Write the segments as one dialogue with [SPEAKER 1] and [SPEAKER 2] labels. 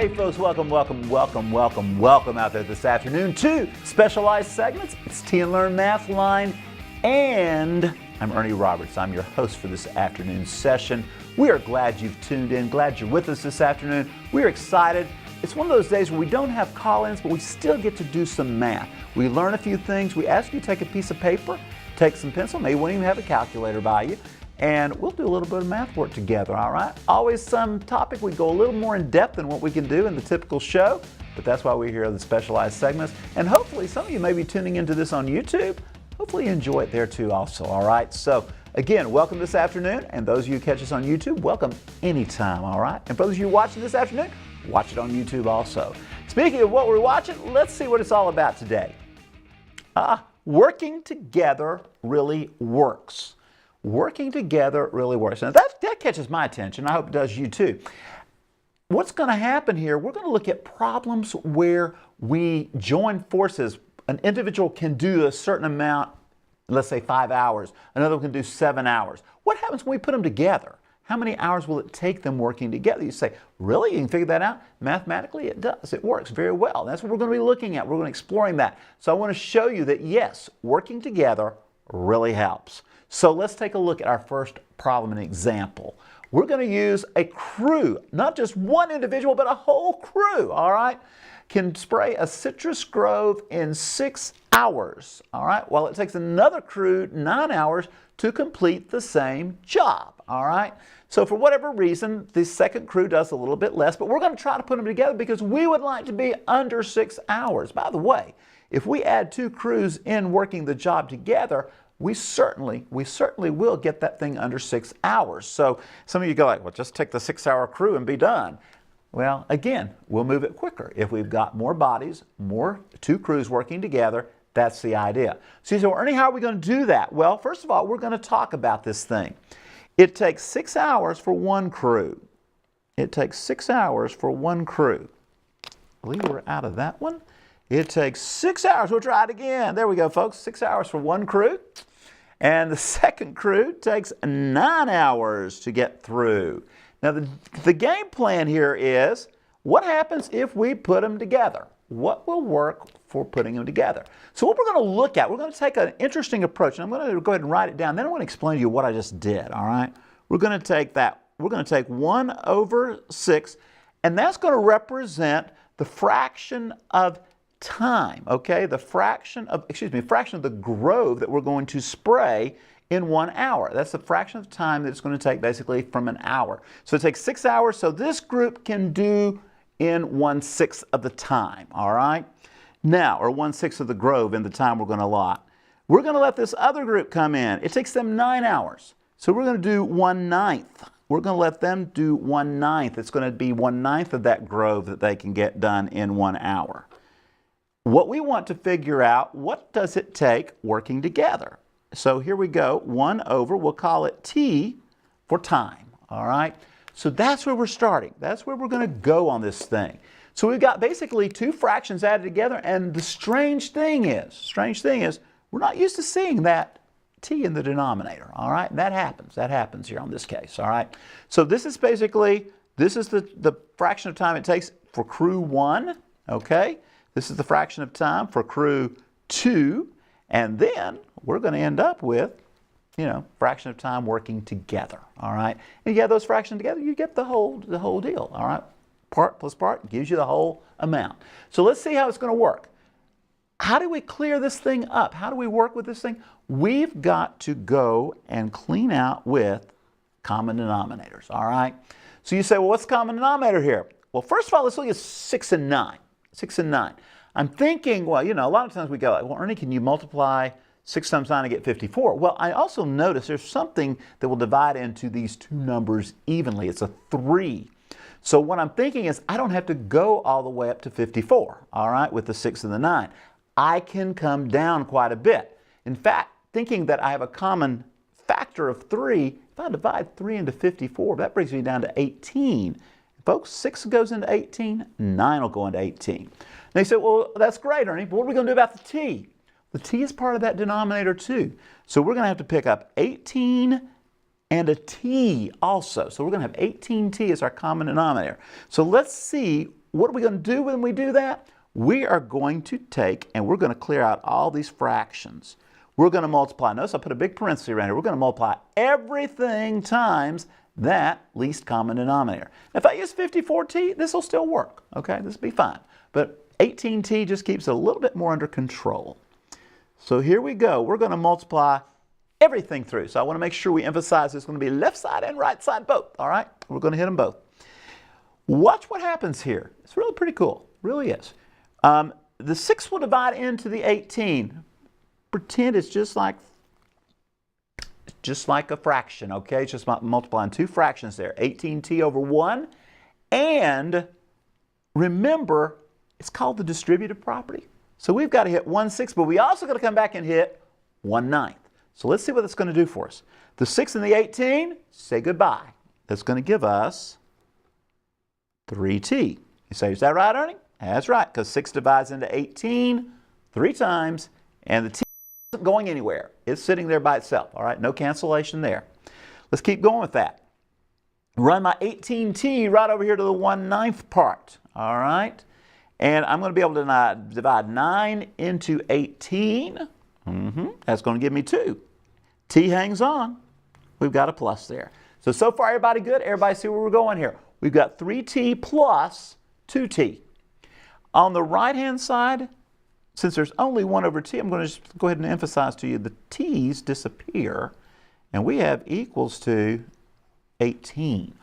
[SPEAKER 1] Hey folks, welcome out there this afternoon to Specialized Segments. It's TNLearn Mathline, and I'm Ernie Roberts. I'm your host for this afternoon session. We are glad you've tuned in, glad you're with us this afternoon. We're excited. It's one of those days where we don't have call-ins, but we still get to do some math. We learn a few things. We ask you to take a piece of paper, take some pencil, maybe we won't even have a calculator by you, and we'll do a little bit of math work together, all right? Always some topic we go a little more in depth than what we can do in the typical show, but that's why we're here in the Specialized Segments. And hopefully some of you may be tuning into this on YouTube. Hopefully you enjoy it there too also, all right? So again, welcome this afternoon, and those of you who catch us on YouTube, welcome anytime, all right? And for those of you watching this afternoon, watch it on YouTube also. Speaking of what we're watching, let's see what it's all about today. Working together really works. Working together really works. Now that catches my attention. I hope it does you too. What's going to happen here, we're going to look at problems where we join forces. An individual can do a certain amount, let's say 5 hours. Another one can do 7 hours. What happens when we put them together? How many hours will it take them working together? You say, really? You can figure that out? Mathematically, it does. It works very well. That's what we're going to be looking at. We're going to be exploring that. So I want to show you that, yes, working together really helps. So let's take a look at our first problem and example. We're going to use a crew, not just one individual, but a whole crew, all right, can spray a citrus grove in 6 hours, all right, while it takes another crew 9 hours to complete the same job, all right. So for whatever reason, the second crew does a little bit less, but we're going to try to put them together because we would like to be under 6 hours. By the way, if we add 2 crews in working the job together, we certainly will get that thing under 6 hours. So some of you go like, well, just take the 6-hour crew and be done. Well, again, we'll move it quicker. If we've got more bodies, 2 crews working together, that's the idea. So you say, well, Ernie, how are we going to do that? Well, first of all, we're going to talk about this thing. It takes 6 hours for one crew. It takes 6 hours for one crew. I believe we're out of that one. It takes 6 hours. We'll try it again. There we go, folks. 6 hours for one crew. And the second crew takes 9 hours to get through. Now, the game plan here is, what happens if we put them together? What will work for putting them together? So what we're going to look at, we're going to take an interesting approach. And I'm going to go ahead and write it down. Then I'm going to explain to you what I just did, all right? We're going to take that. We're going to take 1 over 6, and that's going to represent the fraction of time, okay? The fraction of the grove that we're going to spray in 1 hour. That's the fraction of time that it's going to take basically from an hour. So it takes 6 hours, so this group can do in 1/6 of the time, all right? Now, or 1/6 of the grove in the time we're going to allot. We're going to let this other group come in. It takes them 9 hours. So we're going to do 1/9. We're going to let them do 1/9. It's going to be 1/9 of that grove that they can get done in 1 hour. What we want to figure out, what does it take working together? So here we go, 1 over, we'll call it T for time, all right? So that's where we're starting. That's where we're going to go on this thing. So we've got basically 2 fractions added together, and the strange thing is, we're not used to seeing that T in the denominator, all right? And that happens here on this case, all right? So this is basically, this is the fraction of time it takes for crew 1, okay? This is the fraction of time for crew 2, and then we're going to end up with, fraction of time working together, all right? And you add those fractions together, you get the whole deal, all right? Part plus part gives you the whole amount. So let's see how it's going to work. How do we clear this thing up? How do we work with this thing? We've got to go and clean out with common denominators, all right? So you say, well, what's the common denominator here? Well, first of all, let's look at 6 and 9. 6 and 9. I'm thinking, well, a lot of times we go like, well, Ernie, can you multiply 6 times 9 to get 54? Well, I also notice there's something that will divide into these 2 numbers evenly. It's a 3. So what I'm thinking is I don't have to go all the way up to 54, all right, with the 6 and the 9. I can come down quite a bit. In fact, thinking that I have a common factor of 3, if I divide 3 into 54, that brings me down to 18. Folks, 6 goes into 18, 9 will go into 18. They say, well, that's great, Ernie, but what are we going to do about the t? The t is part of that denominator too. So we're going to have to pick up 18 and a t also. So we're going to have 18t as our common denominator. So let's see what are we going to do when we do that? We are going to take and we're going to clear out all these fractions. We're going to multiply. Notice I put a big parenthesis around here. We're going to multiply everything times that least common denominator. Now, if I use 54t, this will still work. Okay, this will be fine. But 18t just keeps it a little bit more under control. So here we go. We're going to multiply everything through. So I want to make sure we emphasize it's going to be left side and right side both. All right, we're going to hit them both. Watch what happens here. It's really pretty cool. It really is. The 6 will divide into the 18. Pretend it's just like a fraction, okay? It's just multiplying two fractions there. 18t over 1. And remember, it's called the distributive property. So we've got to hit 1/6, but we also got to come back and hit 1/9. So let's see what it's going to do for us. The 6 and the 18, say goodbye. That's going to give us 3t. You say, is that right, Ernie? That's right, because 6 divides into 18 3 times, and the t isn't going anywhere. It's sitting there by itself, all right? No cancellation there. Let's keep going with that. Run my 18t right over here to the 1/9 part, all right? And I'm going to be able to divide 9 into 18. That's going to give me 2. T hangs on. We've got a plus there. So far, everybody good? Everybody see where we're going here? We've got 3t plus 2t. On the right-hand side, since there's only 1 over t, I'm going to just go ahead and emphasize to you the t's disappear, and we have equals to 18.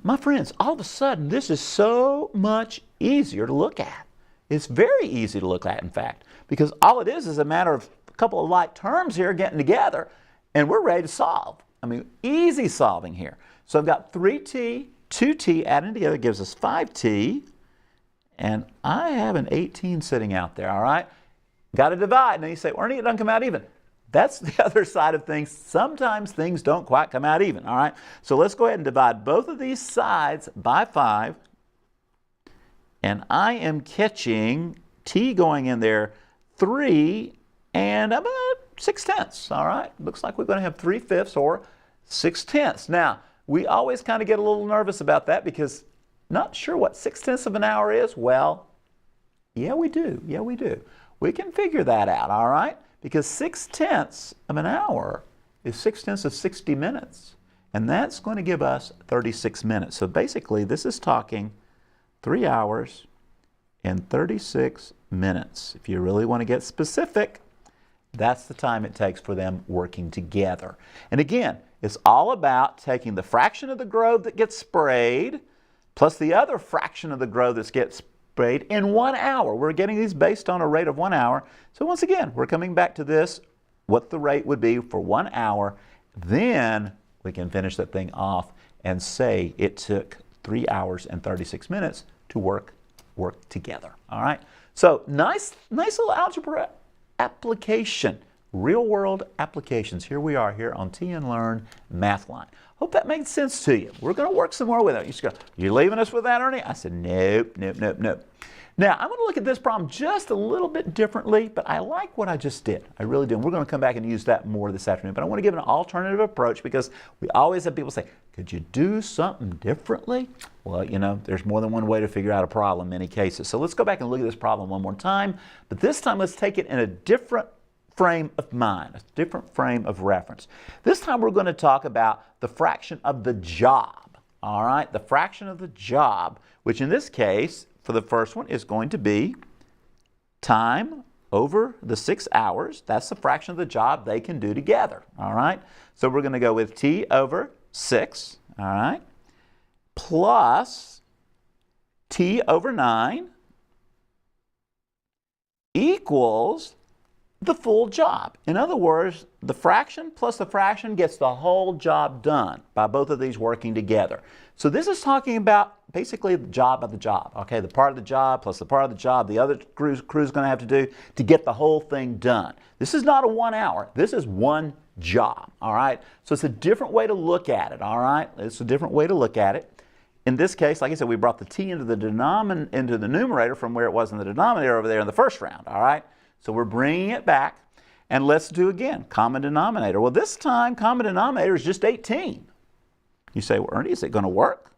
[SPEAKER 1] My friends, all of a sudden, this is so much easier to look at. It's very easy to look at, in fact, because all it is a matter of a couple of like terms here getting together, and we're ready to solve. I mean, easy solving here. So I've got 3t, 2t adding together gives us 5t, and I have an 18 sitting out there, all right? Got to divide. Now you say, Ernie, it doesn't come out even. That's the other side of things. Sometimes things don't quite come out even, all right? So let's go ahead and divide both of these sides by 5, and I am catching t going in there 3 and about 6/10, all right? Looks like we're going to have 3/5 or 6/10. Now, we always kind of get a little nervous about that because not sure what 6/10 of an hour is. Well, yeah, we do. Yeah, we do. We can figure that out, all right? Because 6/10 of an hour is 6/10 of 60 minutes. And that's going to give us 36 minutes. So basically, this is talking 3 hours and 36 minutes. If you really want to get specific, that's the time it takes for them working together. And again, it's all about taking the fraction of the grove that gets sprayed plus the other fraction of the grove that gets sprayed in 1 hour. We're getting these based on a rate of 1 hour. So once again, we're coming back to this, what the rate would be for 1 hour. Then we can finish that thing off and say it took 3 hours and 36 minutes to work together. All right. So nice little algebra application, real world applications. Here we are here on TNLearn Mathline. Hope that made sense to you. We're going to work some more with it. You just go, you leaving us with that, Ernie? I said, nope, nope, nope, nope. Now, I'm going to look at this problem just a little bit differently, but I like what I just did. I really do. And we're going to come back and use that more this afternoon. But I want to give an alternative approach because we always have people say, could you do something differently? Well, you know, there's more than one way to figure out a problem in many cases. So let's go back and look at this problem one more time. But this time, let's take it in a different frame of mind, a different frame of reference. This time, we're going to talk about the fraction of the job. All right, the fraction of the job, which in this case, for the first one, is going to be time over the 6 hours. That's the fraction of the job they can do together. All right, so we're going to go with t over 6. All right, plus t over 9 equals the full job. In other words, the fraction plus the fraction gets the whole job done by both of these working together. So this is talking about basically the job of the job. Okay, the part of the job plus the part of the job the other crew's going to have to do to get the whole thing done. This is not a 1 hour. This is one job. All right, so it's a different way to look at it. All right, it's a different way to look at it. In this case, like I said, we brought the t into the numerator from where it was in the denominator over there in the first round. All right. So we're bringing it back, and let's do again, common denominator. Well, this time, common denominator is just 18. You say, well, Ernie, is it going to work?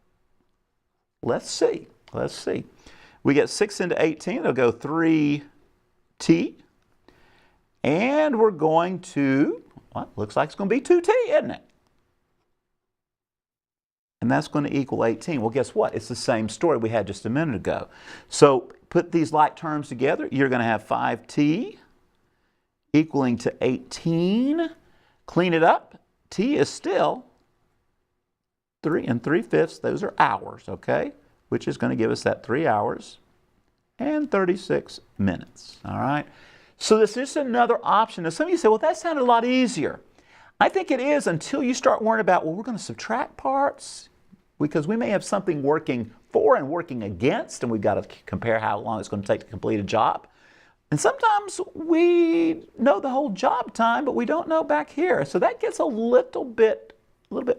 [SPEAKER 1] Let's see. Let's see. We get 6 into 18, it'll go 3t. And we're going to, well, looks like it's going to be 2t, isn't it? And that's going to equal 18. Well, guess what? It's the same story we had just a minute ago. So put these like terms together. You're going to have 5t equaling to 18. Clean it up. T is still 3 3/5. Those are hours, okay? Which is going to give us that 3 hours and 36 minutes, all right? So this is another option. Now some of you say, well, that sounded a lot easier. I think it is until you start worrying about, well, we're going to subtract parts because we may have something working for and working against, and we've got to compare how long it's going to take to complete a job. And sometimes we know the whole job time, but we don't know back here. So that gets a little bit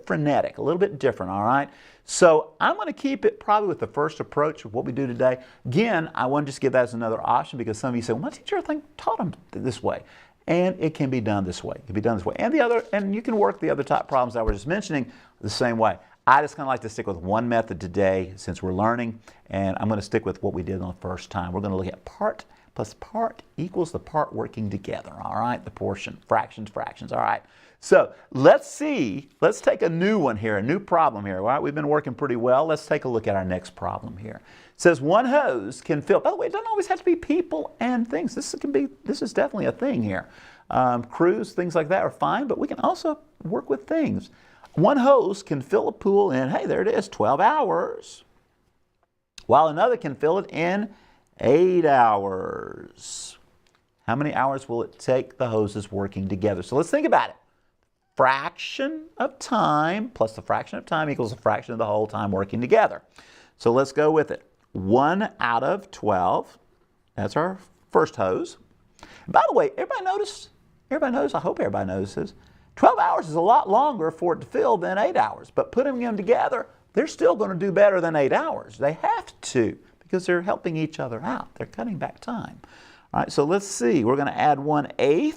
[SPEAKER 1] frenetic, a little bit different, all right? So I'm going to keep it probably with the first approach of what we do today. Again, I want to just give that as another option because some of you say, well, my teacher, I think, taught them this way. And it can be done this way. It can be done this way. And you can work the other type problems I was just mentioning the same way. I just kind of like to stick with one method today since we're learning, and I'm going to stick with what we did on the first time. We're going to look at part plus part equals the part working together, all right? The portion, fractions, all right? So let's see, let's take a new one here, a new problem here, all right? We've been working pretty well. Let's take a look at our next problem here. It says one hose can fill, by the way, it doesn't always have to be people and things. This is definitely a thing here. Crews, things like that are fine, but we can also work with things. One hose can fill a pool in, hey, there it is, 12 hours, while another can fill it in 8 hours. How many hours will it take the hoses working together? So let's think about it. Fraction of time plus the fraction of time equals a fraction of the whole time working together. So let's go with it. 1 out of 12, that's our first hose. By the way, everybody notice, I hope everybody notices, 12 hours is a lot longer for it to fill than 8 hours, but putting them together, they're still going to do better than 8 hours. They have to, because they're helping each other out. They're cutting back time. All right, so let's see. We're going to add 1/8.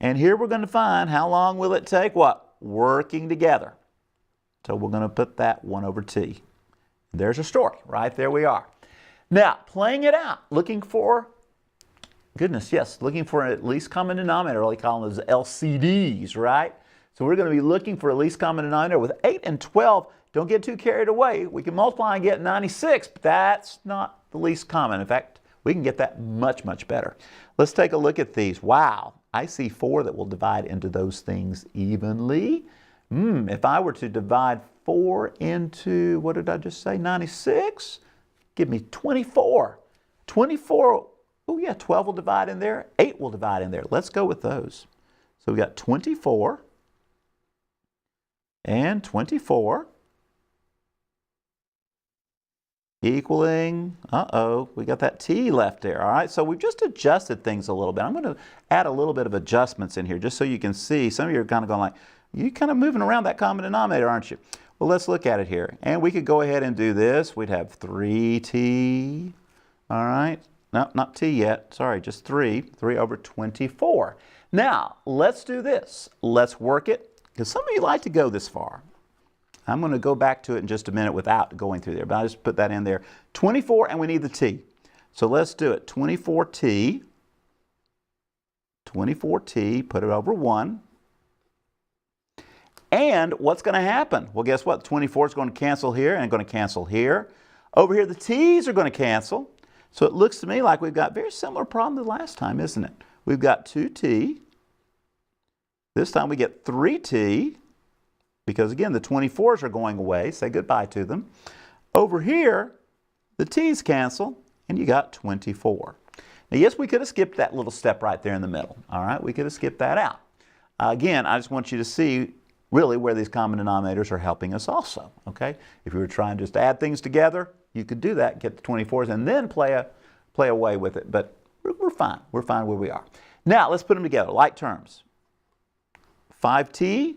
[SPEAKER 1] And here we're going to find how long will it take what? Working together. So we're going to put that 1/t. There's a story. Right there we are. Now, playing it out, looking for, goodness, yes, looking for at least common denominator. We call them as LCDs, right? So we're going to be looking for at least common denominator. With 8 and 12, don't get too carried away. We can multiply and get 96, but that's not the least common. In fact, we can get that much, much better. Let's take a look at these. Wow, I see 4 that will divide into those things evenly. If I were to divide 4 into, what did I just say, 96? Give me 24. 24, oh yeah, 12 will divide in there, 8 will divide in there. Let's go with those. So we got 24 and 24. Equaling, we got that t left there, all right? So we've just adjusted things a little bit. I'm going to add a little bit of adjustments in here just so you can see. Some of you are kind of going like, you're kind of moving around that common denominator, aren't you? Well, let's look at it here. And we could go ahead and do this. We'd have 3t, all right? No, not t yet, sorry, just 3 over 24. Now, let's do this. Let's work it, because some of you like to go this far. I'm going to go back to it in just a minute without going through there, but I just put that in there. 24, and we need the t. So let's do it. 24t, put it over 1. And what's going to happen? Well, guess what? 24 is going to cancel here and going to cancel here. Over here, the t's are going to cancel. So it looks to me like we've got a very similar problem to the last time, isn't it? We've got 2t. This time we get 3t. Because again, the 24s are going away. Say goodbye to them. Over here, the t's cancel, and you got 24. Now, yes, we could have skipped that little step right there in the middle. All right, we could have skipped that out. Again, I just want you to see really where these common denominators are helping us also. Okay, if you were trying just to add things together, you could do that, get the 24s, and then play away with it. But we're fine. We're fine where we are. Now, let's put them together. Like terms. 5t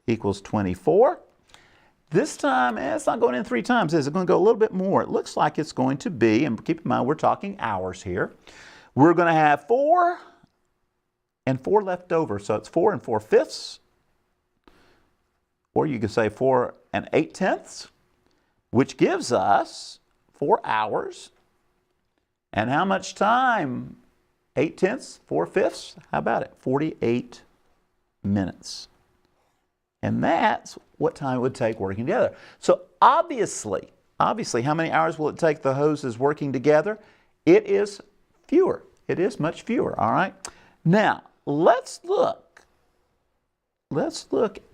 [SPEAKER 1] equals 24. This time, it's not going in 3 times, is it? It's going to go a little bit more. It looks like it's going to be, and keep in mind, we're talking hours here. We're going to have 4 and 4 left over. So it's 4 4/5. Or you could say 4 8/10, which gives us 4 hours. And how much time? 8/10, 4/5. How about it? 48 minutes. And that's what time it would take working together. So obviously, how many hours will it take the hoses working together? It is fewer. It is much fewer, all right? Now, let's look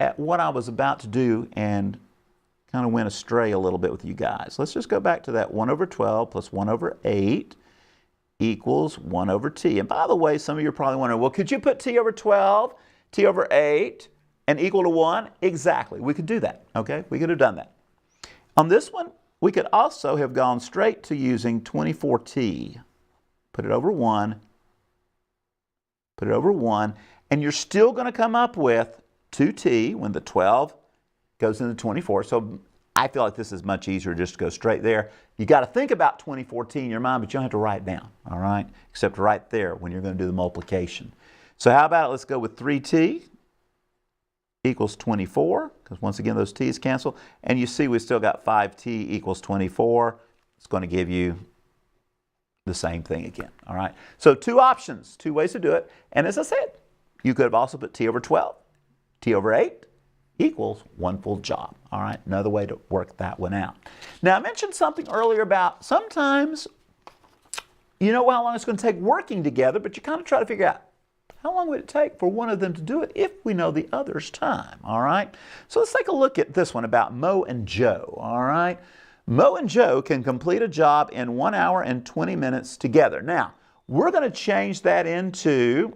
[SPEAKER 1] at what I was about to do and kind of went astray a little bit with you guys. Let's just go back to that 1/12 plus 1/8 equals 1/t. And by the way, some of you are probably wondering, well, could you put t/12, t/8, and equal to 1? Exactly. We could do that, okay? We could have done that. On this one, we could also have gone straight to using 24t. Put it over 1. Put it over 1. And you're still going to come up with 2t when the 12 goes into 24. So I feel like this is much easier just to go straight there. You got to think about 24t in your mind, but you don't have to write it down, all right? Except right there when you're going to do the multiplication. So how about it? Let's go with 3t equals 24, because once again those t's cancel. And you see we still got 5t equals 24. It's going to give you the same thing again, all right? So 2 options, 2 ways to do it. And as I said, you could have also put t/12, t/8 equals 1 full job, all right? Another way to work that one out. Now, I mentioned something earlier about sometimes you know how long it's going to take working together, but you kind of try to figure out how long would it take for one of them to do it if we know the other's time, all right? So let's take a look at this one about Mo and Joe, all right? Mo and Joe can complete a job in 1 hour and 20 minutes together. Now, we're going to change that into,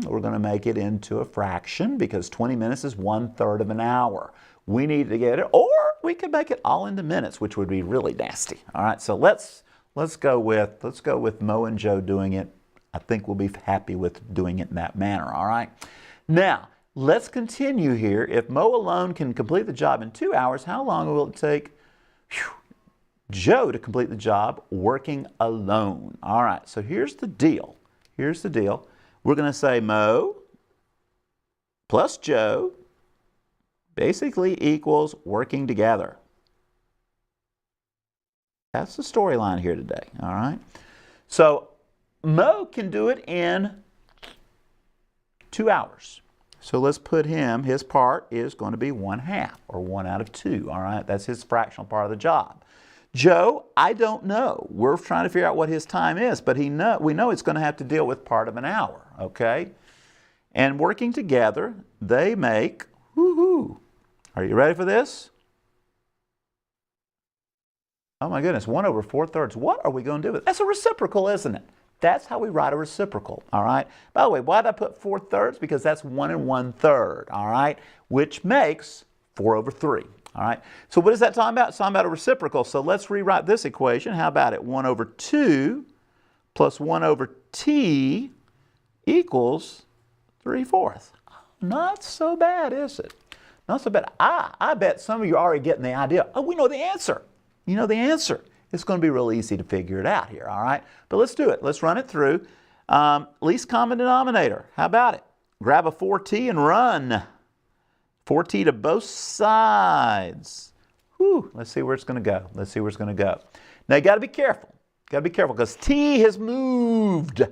[SPEAKER 1] we're going to make it into a fraction because 20 minutes is 1/3 of an hour. We need to get it, or we could make it all into minutes, which would be really nasty. All right, so let's go with Mo and Joe doing it. I think we'll be happy with doing it in that manner. All right. Now, let's continue here. If Mo alone can complete the job in 2 hours, how long will it take Joe to complete the job working alone? All right, so here's the deal. Here's the deal. We're going to say Mo plus Joe basically equals working together. That's the storyline here today, all right? So Mo can do it in 2 hours. So let's put him, his part is going to be 1/2 or 1 out of 2, all right? That's his fractional part of the job. Joe, I don't know. We're trying to figure out what his time is, but we know it's going to have to deal with part of an hour, okay? And working together, they make, woohoo. Are you ready for this? Oh my goodness, 1/4. What are we going to do with it? That's a reciprocal, isn't it? That's how we write a reciprocal, all right? By the way, why did I put 4/3? Because that's 1 1/3, all right? Which makes 4/3. All right, so what is that talking about? It's talking about a reciprocal. So let's rewrite this equation. How about it? 1/2 plus 1/t equals 3/4. Not so bad, is it? Not so bad. I bet some of you are already getting the idea. Oh, we know the answer. You know the answer. It's going to be real easy to figure it out here, all right? But let's do it. Let's run it through. Least common denominator. How about it? Grab a 4t and run. 4t to both sides. Whew, let's see where it's going to go. Let's see where it's going to go. Now, you got to be careful. Got to be careful because t has moved.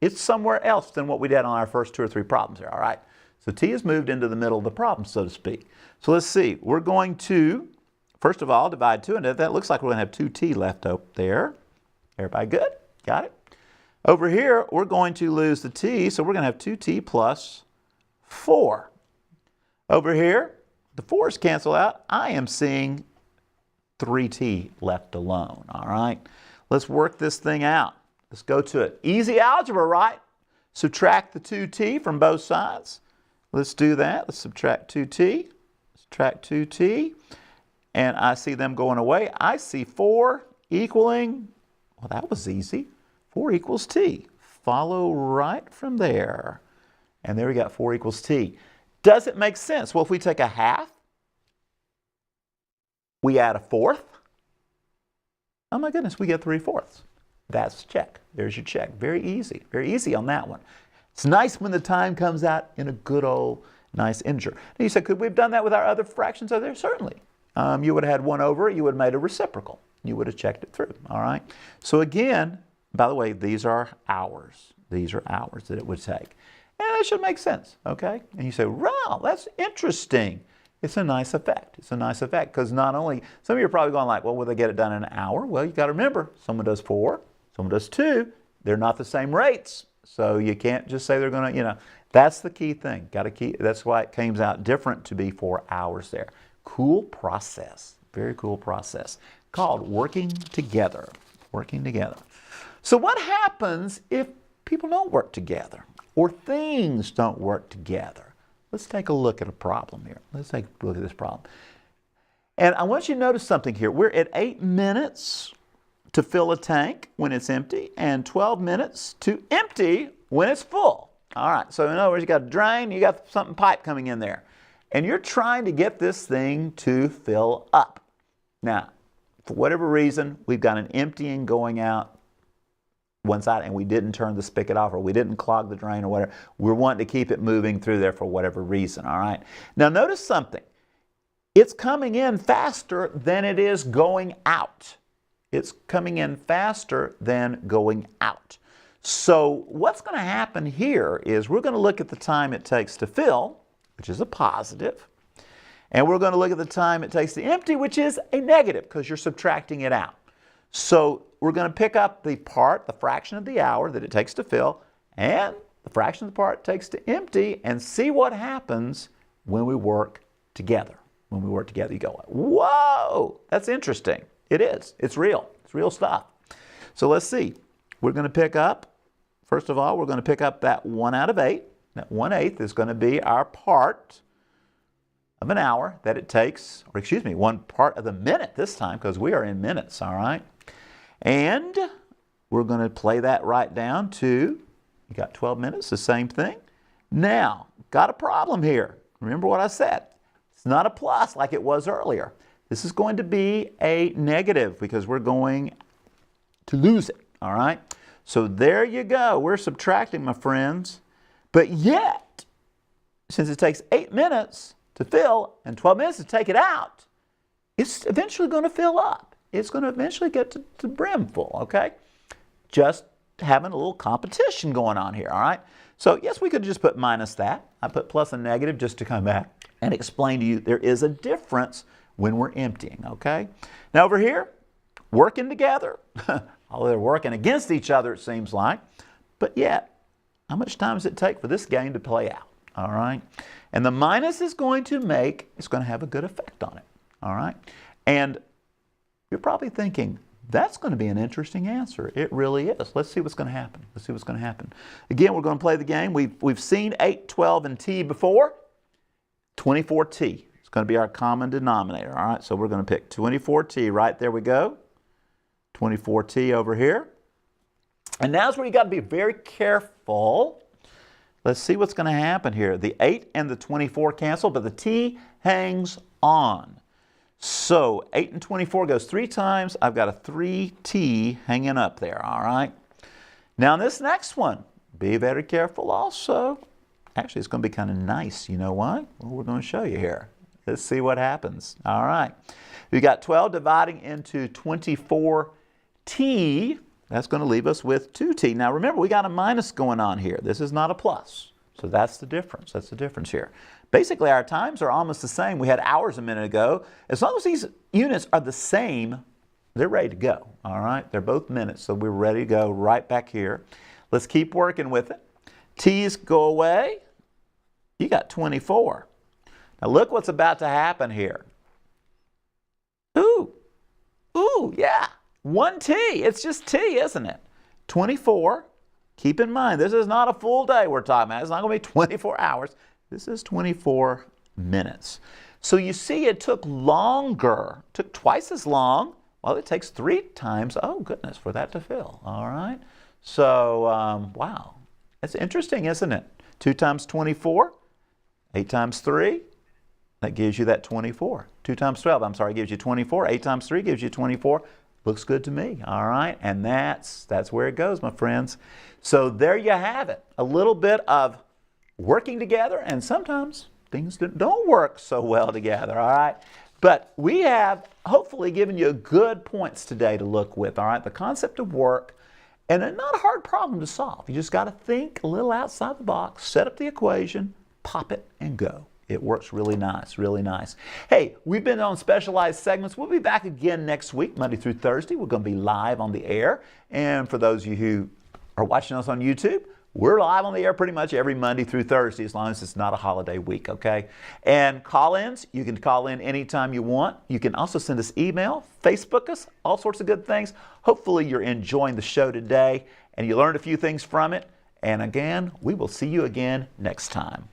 [SPEAKER 1] It's somewhere else than what we did on our first 2 or 3 problems here, all right? So t has moved into the middle of the problem, so to speak. So let's see. We're going to, first of all, divide 2 into that. Looks like we're going to have 2t left up there. Everybody good? Got it? Over here, we're going to lose the t, so we're going to have 2t plus 4. Over here, the 4's cancel out. I am seeing 3t left alone, all right? Let's work this thing out. Let's go to it. Easy algebra, right? Subtract the 2t from both sides. Let's do that. Let's subtract 2t. Subtract 2t. And I see them going away. I see 4 equaling, well, that was easy. 4 equals t. Follow right from there. And there we got 4 equals t. Does it make sense? Well, if we take a half, we add a 1/4. Oh my goodness, we get 3/4. That's check. There's your check. Very easy on that one. It's nice when the time comes out in a good old nice integer. Now you said, could we have done that with our other fractions over there? Certainly. You would have had 1/, you would have made a reciprocal. you would have checked it through, all right? So again, by the way, these are hours. These are hours that it would take. And that should make sense, okay? And you say, wow, that's interesting. It's a nice effect. It's a nice effect because not only, some of you are probably going like, well, will they get it done in an hour? Well, you got to remember, someone does 4, someone does 2. They're not the same rates. So you can't just say they're going to, that's the key thing. Got to keep, that's why it comes out different to be 4 hours there. Cool process. Very cool process called working together. Working together. So what happens if people don't work together or things don't work together? Let's take a look at a problem here. Let's take a look at this problem. And I want you to notice something here. We're at 8 minutes to fill a tank when it's empty and 12 minutes to empty when it's full. All right, so in other words, you got a drain, you got something pipe coming in there. And you're trying to get this thing to fill up. Now, for whatever reason, we've got an emptying going out one side and we didn't turn the spigot off or we didn't clog the drain or whatever. We're wanting to keep it moving through there for whatever reason, all right? Now notice something. It's coming in faster than it is going out. It's coming in faster than going out. So what's going to happen here is we're going to look at the time it takes to fill, which is a positive, and we're going to look at the time it takes to empty, which is a negative because you're subtracting it out. So we're going to pick up the part, the fraction of the hour that it takes to fill, and the fraction of the part it takes to empty, and see what happens when we work together. When we work together, you go, whoa, that's interesting. It is. It's real. It's real stuff. So let's see. We're going to pick up, first of all, we're going to pick up that 1 out of 8. That 1/8 is going to be our part of an hour that it takes, or excuse me, 1 part of the minute this time because we are in minutes, all right? And we're going to play that right down to, you got 12 minutes, the same thing. Now, got a problem here. Remember what I said. It's not a plus like it was earlier. This is going to be a negative because we're going to lose it, all right? So there you go. We're subtracting, my friends. But yet, since it takes 8 minutes to fill and 12 minutes to take it out, it's eventually going to fill up. It's going to eventually get to the brim full, okay? Just having a little competition going on here, all right? So yes, we could just put minus that. I put plus and negative just to come back and explain to you there is a difference when we're emptying, okay? Now over here, working together, although they're working against each other it seems like, but yet, how much time does it take for this game to play out, all right? And the minus is going to have a good effect on it, all right? And you're probably thinking, that's going to be an interesting answer. It really is. Let's see what's going to happen. Let's see what's going to happen. Again, we're going to play the game. We've seen 8, 12, and t before. 24t. It's going to be our common denominator, all right? So we're going to pick 24t. Right, there we go. 24t over here. And now's where you got to be very careful. Let's see what's going to happen here. The 8 and the 24 cancel, but the t hangs on. So 8 and 24 goes 3 times. I've got a 3t hanging up there, all right? Now this next one, be very careful also. Actually, it's going to be kind of nice. You know why? Well, we're going to show you here. Let's see what happens. All right. We got 12 dividing into 24t. That's going to leave us with 2t. Now remember, we got a minus going on here. This is not a plus. So that's the difference. That's the difference here. Basically, our times are almost the same. We had hours a minute ago. As long as these units are the same, they're ready to go. All right? They're both minutes, so we're ready to go right back here. Let's keep working with it. T's go away. You got 24. Now look what's about to happen here. Ooh, yeah. 1t. It's just t, isn't it? 24. Keep in mind, this is not a full day we're talking about. It's not going to be 24 hours. This is 24 minutes. So you see it took longer, took twice as long. Well, it takes 3 times, oh goodness, for that to fill. All right. So, wow. That's interesting, isn't it? 2 times 24, 8 times 3, that gives you that 24. 2 times 12, I'm sorry, gives you 24. 8 times 3 gives you 24. Looks good to me, all right? And that's where it goes, my friends. So there you have it. A little bit of working together, and sometimes things don't work so well together, all right? But we have hopefully given you good points today to look with, all right? The concept of work, and a not a hard problem to solve. You just got to think a little outside the box, set up the equation, pop it, and go. It works really nice, really nice. Hey, we've been on specialized segments. We'll be back again next week, Monday through Thursday. We're going to be live on the air. And for those of you who are watching us on YouTube, we're live on the air pretty much every Monday through Thursday, as long as it's not a holiday week, okay? And call-ins, you can call in anytime you want. You can also send us email, Facebook us, all sorts of good things. Hopefully you're enjoying the show today and you learned a few things from it. And again, we will see you again next time.